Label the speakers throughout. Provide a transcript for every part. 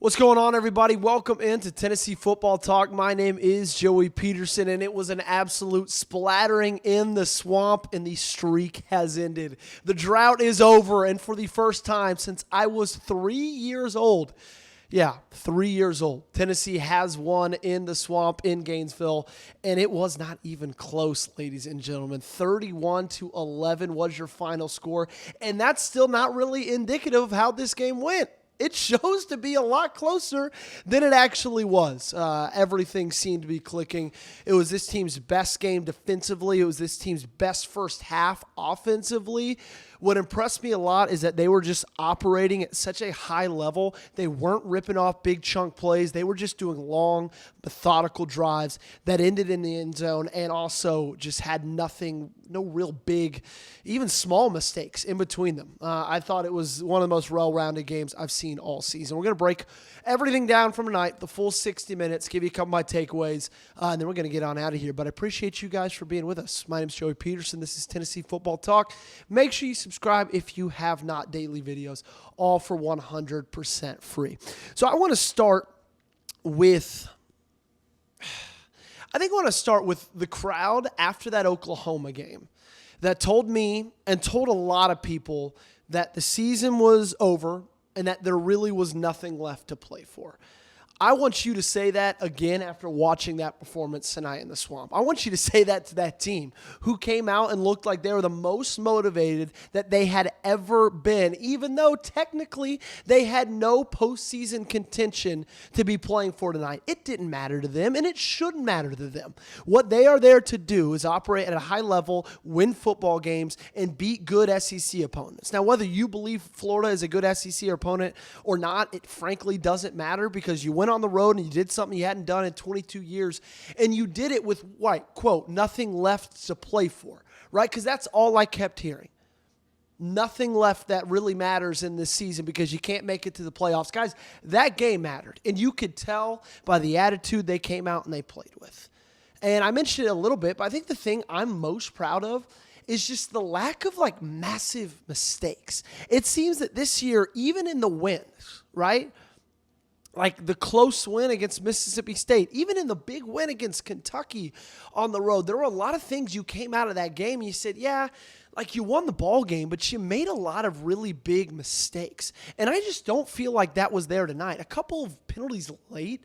Speaker 1: What's going on, everybody? Welcome into Tennessee Football Talk. My name is Joey Petersen, and it was an absolute splattering in the swamp, and the streak has ended. The drought is over, and for the first time since I was 3 years old, 3 years old, Tennessee has won in the swamp in Gainesville, and it was not even close, ladies and gentlemen. 31-11 was your final score, and that's still not really indicative of how this game went. It shows to be a lot closer than it actually was. Everything seemed to be clicking. It was this team's best game defensively. It was this team's best first half offensively. What impressed me a lot is that they were just operating at such a high level. They weren't ripping off big chunk plays. They were just doing long, methodical drives that ended in the end zone and also just had no real big, even small mistakes in between them. I thought it was one of the most well-rounded games I've seen all season. We're going to break everything down from tonight, the full 60 minutes, give you a couple of my takeaways, and then we're going to get on out of here. But I appreciate you guys for being with us. My name is Joey Petersen. This is Tennessee Football Talk. Make sure you subscribe if you have not. Daily videos, all for 100% free. So I want to start with the crowd after that Oklahoma game that told me and told a lot of people that the season was over and that there really was nothing left to play for. I want you to say that again after watching that performance tonight in the swamp. I want you to say that to that team who came out and looked like they were the most motivated that they had ever been, even though technically they had no postseason contention to be playing for tonight. It didn't matter to them, and it shouldn't matter to them. What they are there to do is operate at a high level, win football games, and beat good SEC opponents. Now, whether you believe Florida is a good SEC opponent or not, it frankly doesn't matter because you went on the road and you did something you hadn't done in 22 years, and you did it with, quote, nothing left to play for, right? Because that's all I kept hearing. Nothing left that really matters in this season because you can't make it to the playoffs. Guys, that game mattered, and you could tell by the attitude they came out and they played with. And I mentioned it a little bit, but I think the thing I'm most proud of is just the lack of massive mistakes. It seems that this year, even in the wins, right? Like the close win against Mississippi State, even in the big win against Kentucky on the road, there were a lot of things you came out of that game and you said, you won the ball game, but you made a lot of really big mistakes. And I just don't feel like that was there tonight. A couple of penalties late,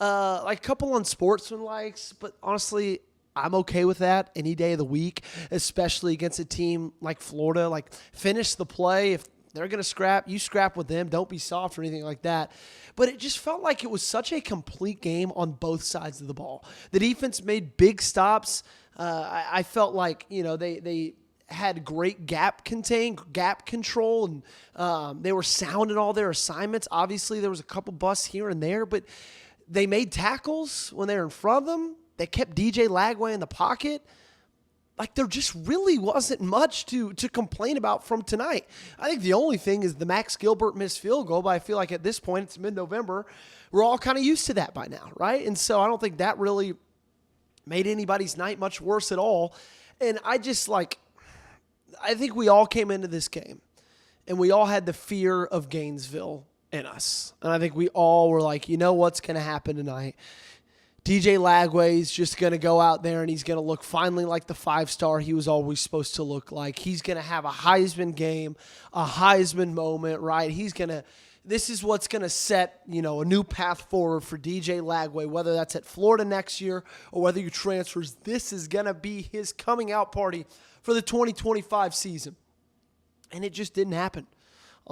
Speaker 1: a couple unsportsmanlikes, but honestly, I'm okay with that any day of the week, especially against a team like Florida. Finish the play. If they're going to scrap, you scrap with them. Don't be soft or anything like that. But it just felt like it was such a complete game on both sides of the ball. The defense made big stops. I felt like, they had great gap control, and they were sound in all their assignments. Obviously, there was a couple busts here and there, but they made tackles when they were in front of them. They kept DJ Lagway in the pocket. There just really wasn't much to complain about from tonight. I think the only thing is the Max Gilbert missed field goal, but I feel like at this point, it's mid-November, we're all kind of used to that by now, right? And so I don't think that really made anybody's night much worse at all. And I think we all came into this game, and we all had the fear of Gainesville in us. And I think we all were like, you know what's going to happen tonight? DJ Lagway's just going to go out there and he's going to look finally like the 5-star he was always supposed to look like. He's going to have a Heisman game, a Heisman moment, right? This is what's going to set, a new path forward for DJ Lagway, whether that's at Florida next year or whether he transfers. This is going to be his coming out party for the 2025 season. And it just didn't happen.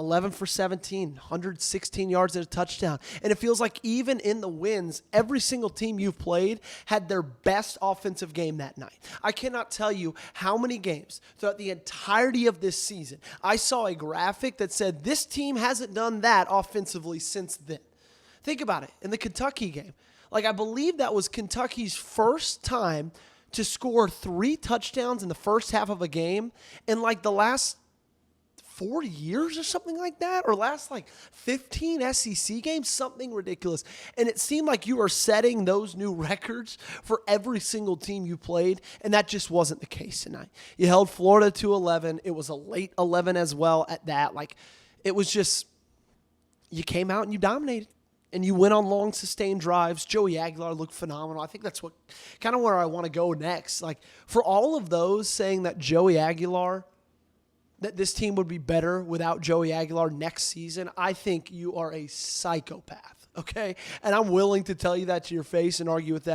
Speaker 1: 11 for 17, 116 yards and a touchdown. And it feels like even in the wins, every single team you've played had their best offensive game that night. I cannot tell you how many games throughout the entirety of this season I saw a graphic that said this team hasn't done that offensively since then. Think about it. In the Kentucky game, I believe that was Kentucky's first time to score 3 touchdowns in the first half of a game in the last 4 years or something like that, or last 15 SEC games, something ridiculous. And it seemed like you were setting those new records for every single team you played, and that just wasn't the case tonight. You held Florida to 11. It was a late 11 as well at that. It was just, you came out and you dominated. and you went on long sustained drives. Joey Aguilar looked phenomenal. I think that's what kind of where I want to go next. Like, for all of those saying that Joey Aguilar, that this team would be better without Joey Aguilar next season, I think you are a psychopath, okay? And I'm willing to tell you that to your face and argue with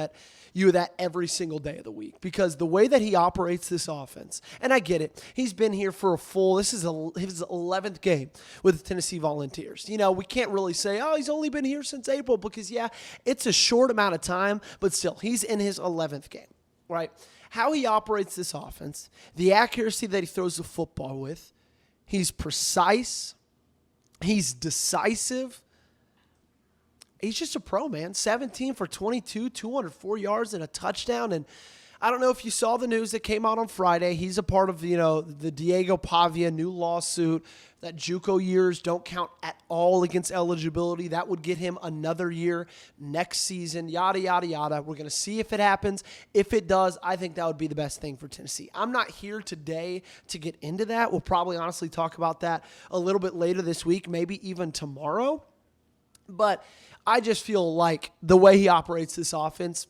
Speaker 1: you with that every single day of the week, because the way that he operates this offense, and I get it, he's been here for this is his 11th game with the Tennessee Volunteers. You know, we can't really say, oh, he's only been here since April, because, yeah, it's a short amount of time, but still, he's in his 11th game, right? How he operates this offense, the accuracy that he throws the football with, he's precise, he's decisive. He's just a pro, man. 17 for 22, 204 yards and a touchdown. And I don't know if you saw the news that came out on Friday. He's a part of, the Diego Pavia new lawsuit that JUCO years don't count at all against eligibility. That would get him another year next season, yada, yada, yada. We're going to see if it happens. If it does, I think that would be the best thing for Tennessee. I'm not here today to get into that. We'll probably honestly talk about that a little bit later this week, maybe even tomorrow. But I just feel like the way he operates this offense,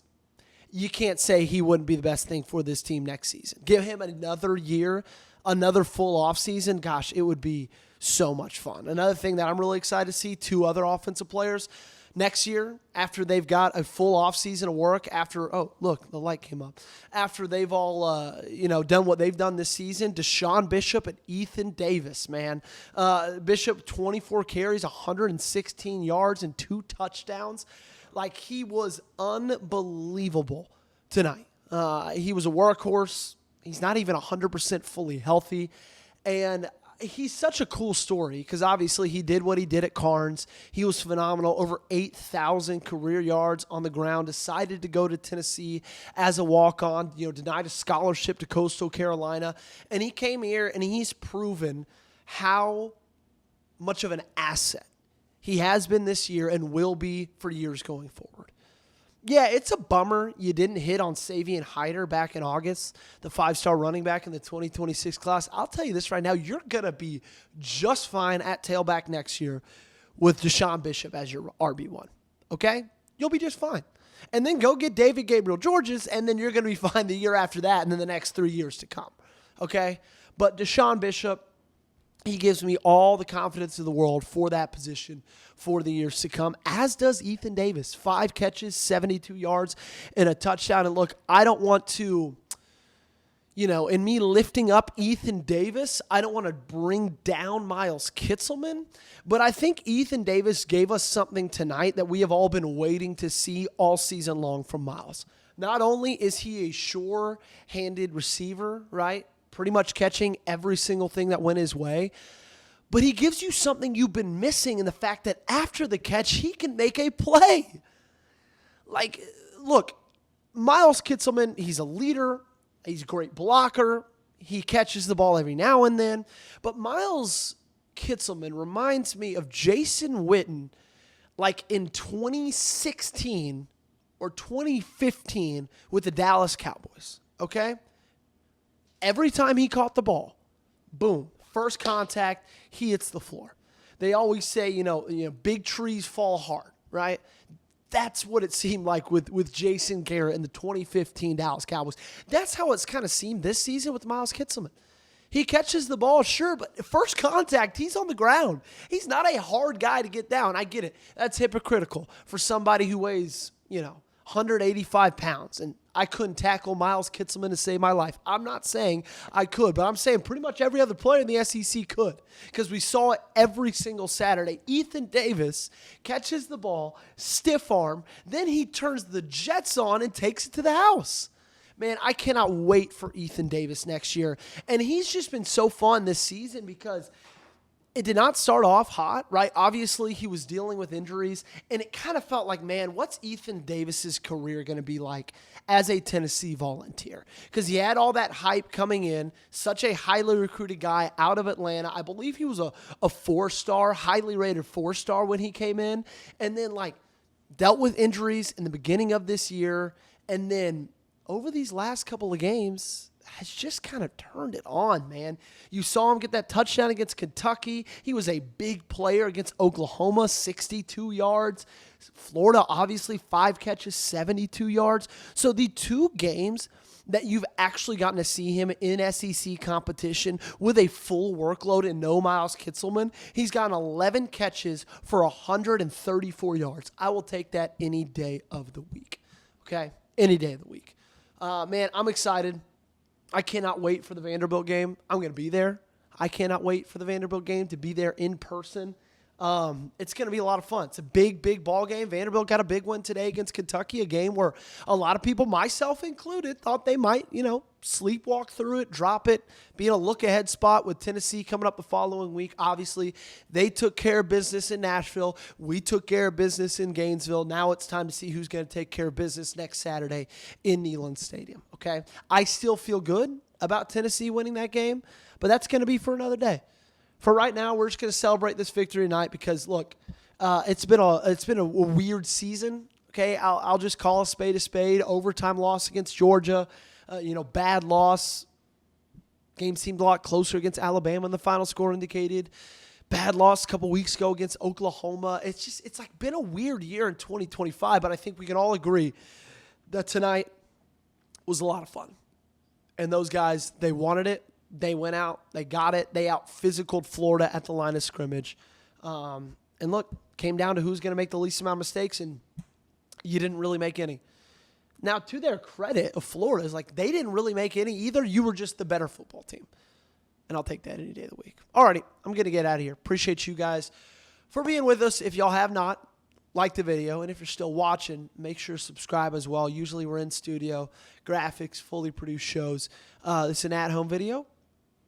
Speaker 1: you can't say he wouldn't be the best thing for this team next season. Give him another year, another full offseason. Gosh, it would be so much fun. Another thing that I'm really excited to see, 2 other offensive players next year, after they've got a full offseason of work, look, the light came up. After they've all, done what they've done this season, Deshaun Bishop and Ethan Davis, man. Bishop, 24 carries, 116 yards, and 2 touchdowns. Like, he was unbelievable tonight. He was a workhorse. He's not even 100% fully healthy. And he's such a cool story because obviously he did what he did at Carnes. He was phenomenal, over 8,000 career yards on the ground, decided to go to Tennessee as a walk-on, denied a scholarship to Coastal Carolina. And he came here and he's proven how much of an asset he has been this year and will be for years going forward. Yeah, it's a bummer you didn't hit on Savion Hyder back in August, the 5-star running back in the 2026 class. I'll tell you this right now, you're going to be just fine at tailback next year with Deshaun Bishop as your RB1, okay? You'll be just fine. And then go get David Gabriel Georges, and then you're going to be fine the year after that and then the next 3 years to come, okay? But Deshaun Bishop, he gives me all the confidence in the world for that position for the years to come, as does Ethan Davis. 5 catches, 72 yards, and a touchdown. And look, I don't want to, in me lifting up Ethan Davis, I don't want to bring down Miles Kitselman, but I think Ethan Davis gave us something tonight that we have all been waiting to see all season long from Miles. Not only is he a sure-handed receiver, right? Pretty much catching every single thing that went his way. But he gives you something you've been missing in the fact that after the catch, he can make a play. Like, look, Miles Kitselman, he's a leader. He's a great blocker. He catches the ball every now and then. But Miles Kitselman reminds me of Jason Witten, like in 2016 or 2015 with the Dallas Cowboys, okay? Every time he caught the ball, boom, first contact, he hits the floor. They always say, big trees fall hard, right? That's what it seemed like with Jason Garrett in the 2015 Dallas Cowboys. That's how it's kind of seemed this season with Miles Kitselman. He catches the ball, sure, but first contact, he's on the ground. He's not a hard guy to get down. I get it. That's hypocritical for somebody who weighs, 185 pounds, and I couldn't tackle Miles Kitselman to save my life. I'm not saying I could, but I'm saying pretty much every other player in the SEC could, because we saw it every single Saturday. Ethan Davis catches the ball, stiff arm, then he turns the jets on and takes it to the house. Man, I cannot wait for Ethan Davis next year, and he's just been so fun this season because it did not start off hot, right? Obviously, he was dealing with injuries, and it kind of felt like, man, what's Ethan Davis's career going to be like as a Tennessee Volunteer? Because he had all that hype coming in, such a highly recruited guy out of Atlanta. I believe he was a 4-star, highly rated 4-star when he came in, and then, dealt with injuries in the beginning of this year, and then over these last couple of games, has just kind of turned it on, man. You saw him get that touchdown against Kentucky. He was a big player against Oklahoma, 62 yards. Florida, obviously, 5 catches, 72 yards. So the 2 games that you've actually gotten to see him in SEC competition with a full workload and no Miles Kitselman, he's gotten 11 catches for 134 yards. I will take that any day of the week, okay? Any day of the week. Man, I'm excited. I cannot wait for the Vanderbilt game. I'm going to be there. I cannot wait for the Vanderbilt game to be there in person. It's going to be a lot of fun. It's a big, big ball game. Vanderbilt got a big one today against Kentucky, a game where a lot of people, myself included, thought they might, sleepwalk through it, drop it, be in a look-ahead spot with Tennessee coming up the following week. Obviously, they took care of business in Nashville. We took care of business in Gainesville. Now it's time to see who's going to take care of business next Saturday in Neyland Stadium, okay? I still feel good about Tennessee winning that game, but that's going to be for another day. For right now, we're just going to celebrate this victory tonight because, look, it's been a weird season. Okay, I'll just call a spade. Overtime loss against Georgia, bad loss. Game seemed a lot closer against Alabama than the final score indicated. Bad loss a couple weeks ago against Oklahoma. It's like been a weird year in 2025, but I think we can all agree that tonight was a lot of fun. And those guys, they wanted it. They went out. They got it. They out-physicaled Florida at the line of scrimmage. And look, came down to who's going to make the least amount of mistakes, and you didn't really make any. Now, to their credit of Florida, is like they didn't really make any either. You were just the better football team. And I'll take that any day of the week. All righty, I'm going to get out of here. Appreciate you guys for being with us. If y'all have not, like the video. And if you're still watching, make sure to subscribe as well. Usually we're in studio, graphics, fully produced shows. This is an at-home video,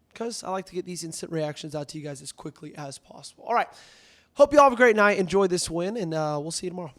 Speaker 1: because I like to get these instant reactions out to you guys as quickly as possible. All right. Hope you all have a great night. Enjoy this win, and we'll see you tomorrow.